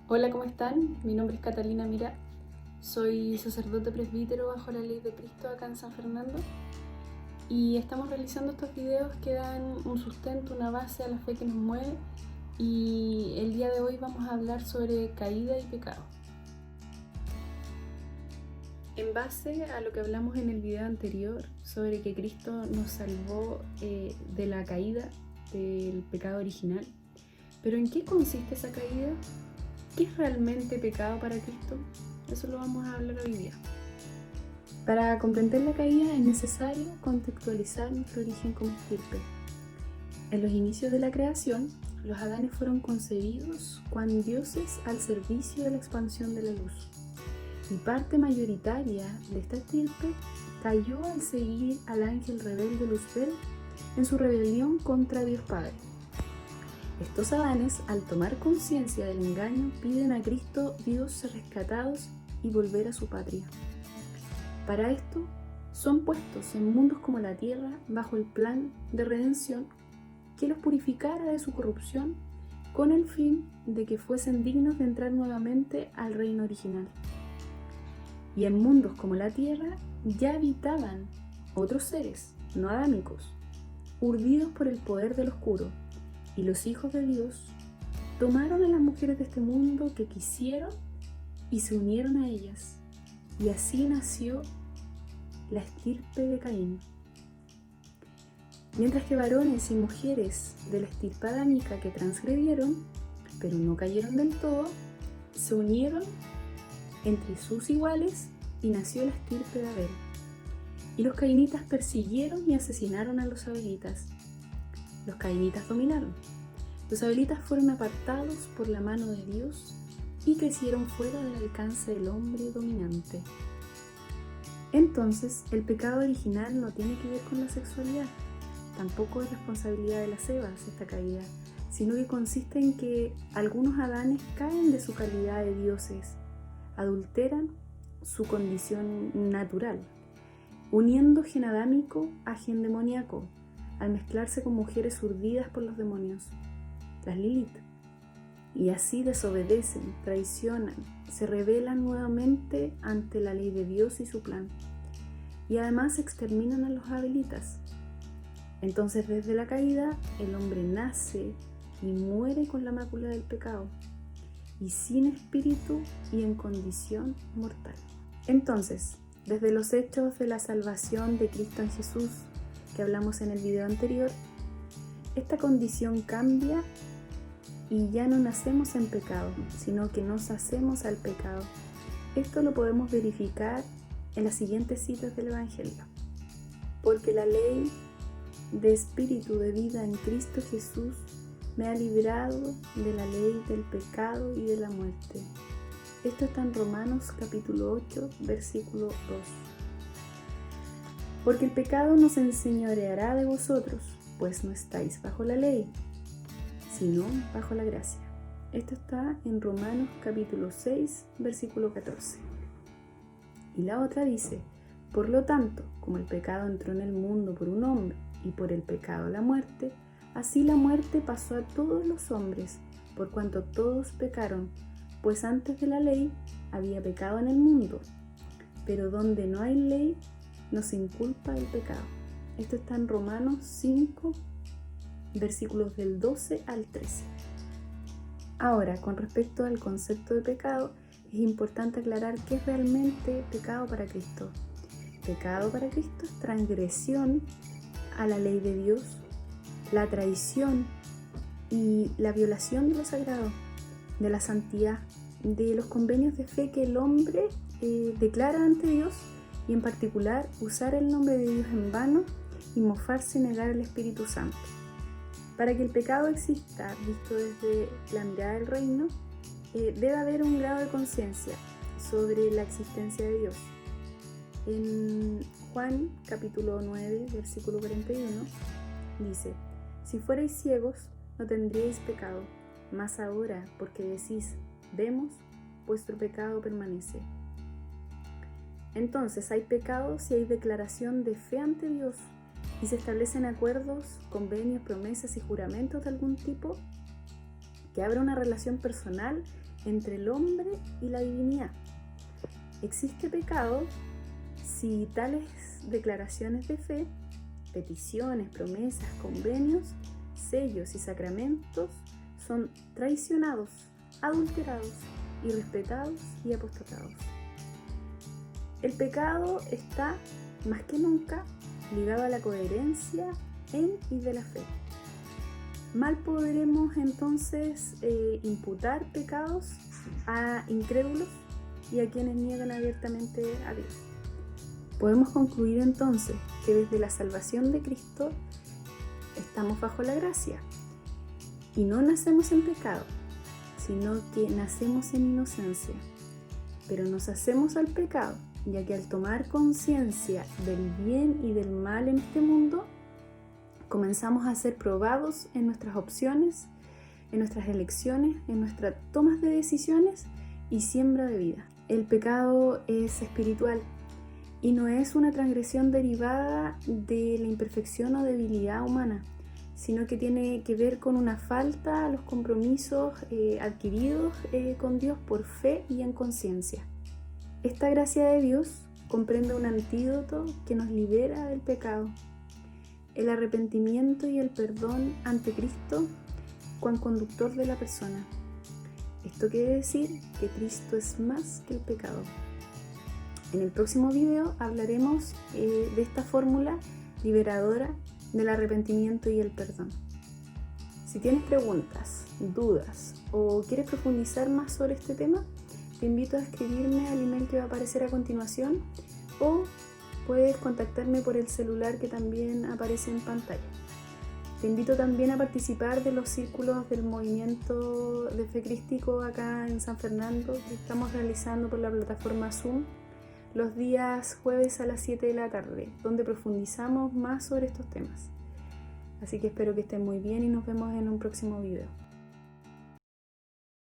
Hola, ¿cómo están? Mi nombre es Catalina Mira, soy sacerdote presbítero bajo la ley de Cristo acá en San Fernando y estamos realizando estos videos que dan un sustento, una base a la fe que nos mueve, y el día de hoy vamos a hablar sobre caída y pecado. En base a lo que hablamos en el video anterior sobre que Cristo nos salvó de la caída, del pecado original, pero ¿en qué consiste esa caída? ¿Qué es realmente pecado para Cristo? Eso lo vamos a hablar hoy día. Para comprender la caída es necesario contextualizar nuestro origen como estirpe. En los inicios de la creación, los Adanes fueron concebidos cuan dioses al servicio de la expansión de la luz. Y parte mayoritaria de esta estirpe cayó al seguir al ángel rebelde Lucifer en su rebelión contra Dios Padre. Estos Adanes, al tomar conciencia del engaño, piden a Cristo Dios ser rescatados y volver a su patria. Para esto, son puestos en mundos como la tierra bajo el plan de redención que los purificara de su corrupción con el fin de que fuesen dignos de entrar nuevamente al reino original. Y en mundos como la tierra ya habitaban otros seres no adámicos, urdidos por el poder del oscuro, y los hijos de Dios tomaron a las mujeres de este mundo que quisieron y se unieron a ellas, y así nació la estirpe de Caín. Mientras que varones y mujeres de la estirpe adámica que transgredieron, pero no cayeron del todo, se unieron entre sus iguales y nació la estirpe de Abel. Y los cainitas persiguieron y asesinaron a los abelitas. Los cainitas dominaron. Los abelitas fueron apartados por la mano de Dios y crecieron fuera del alcance del hombre dominante. Entonces, el pecado original no tiene que ver con la sexualidad. Tampoco es responsabilidad de las Evas esta caída, sino que consiste en que algunos Adanes caen de su calidad de dioses, adulteran su condición natural, uniendo gen adámico a gen demoníaco, al mezclarse con mujeres urdidas por los demonios, las Lilith, y así desobedecen, traicionan, se rebelan nuevamente ante la ley de Dios y su plan, y además exterminan a los abelitas. Entonces, desde la caída, el hombre nace y muere con la mácula del pecado, y sin espíritu y en condición mortal. Entonces, desde los hechos de la salvación de Cristo en Jesús, que hablamos en el video anterior, esta condición cambia y ya no nacemos en pecado, sino que nos hacemos al pecado. Esto lo podemos verificar en las siguientes citas del Evangelio. Porque la ley de espíritu de vida en Cristo Jesús me ha librado de la ley del pecado y de la muerte. Esto está en Romanos capítulo 8, versículo 2. Porque el pecado no se enseñoreará de vosotros, pues no estáis bajo la ley, sino bajo la gracia. Esto está en Romanos capítulo 6, versículo 14. Y la otra dice: por lo tanto, como el pecado entró en el mundo por un hombre, y por el pecado la muerte, así la muerte pasó a todos los hombres, por cuanto todos pecaron, pues antes de la ley había pecado en el mundo. Pero donde no hay ley, no se inculpa el pecado. Esto está en Romanos 5, versículos del 12 al 13. Ahora, con respecto al concepto de pecado, es importante aclarar qué es realmente pecado para Cristo. Pecado para Cristo es transgresión a la ley de Dios, la traición y la violación de lo sagrado, de la santidad, de los convenios de fe que el hombre declara ante Dios, y en particular usar el nombre de Dios en vano y mofarse y negar el Espíritu Santo. Para que el pecado exista, visto desde la mirada del reino, debe haber un grado de conciencia sobre la existencia de Dios. En Juan capítulo 9, versículo 41, dice: si fuerais ciegos, no tendríais pecado, mas ahora, porque decís, vemos, vuestro pecado permanece. Entonces, hay pecado si hay declaración de fe ante Dios y se establecen acuerdos, convenios, promesas y juramentos de algún tipo que abra una relación personal entre el hombre y la divinidad. Existe pecado si tales declaraciones de fe, peticiones, promesas, convenios, sellos y sacramentos son traicionados, adulterados, irrespetados y apostatados. El pecado está, más que nunca, ligado a la coherencia en y de la fe. Mal podremos entonces imputar pecados a incrédulos y a quienes niegan abiertamente a Dios. Podemos concluir entonces que desde la salvación de Cristo estamos bajo la gracia y no nacemos en pecado, sino que nacemos en inocencia. Pero nos hacemos al pecado, ya que al tomar conciencia del bien y del mal en este mundo, comenzamos a ser probados en nuestras opciones, en nuestras elecciones, en nuestras tomas de decisiones y siembra de vida. El pecado es espiritual y no es una transgresión derivada de la imperfección o debilidad humana, sino que tiene que ver con una falta a los compromisos adquiridos con Dios por fe y en conciencia. Esta gracia de Dios comprende un antídoto que nos libera del pecado, el arrepentimiento y el perdón ante Cristo como conductor de la persona. Esto quiere decir que Cristo es más que el pecado. En el próximo video hablaremos de esta fórmula liberadora del arrepentimiento y el perdón. Si tienes preguntas, dudas o quieres profundizar más sobre este tema, te invito a escribirme al email que va a aparecer a continuación o puedes contactarme por el celular que también aparece en pantalla. Te invito también a participar de los círculos del movimiento de fe crístico acá en San Fernando que estamos realizando por la plataforma Zoom los días jueves a las 7 de la tarde, donde profundizamos más sobre estos temas. Así que espero que estén muy bien y nos vemos en un próximo video.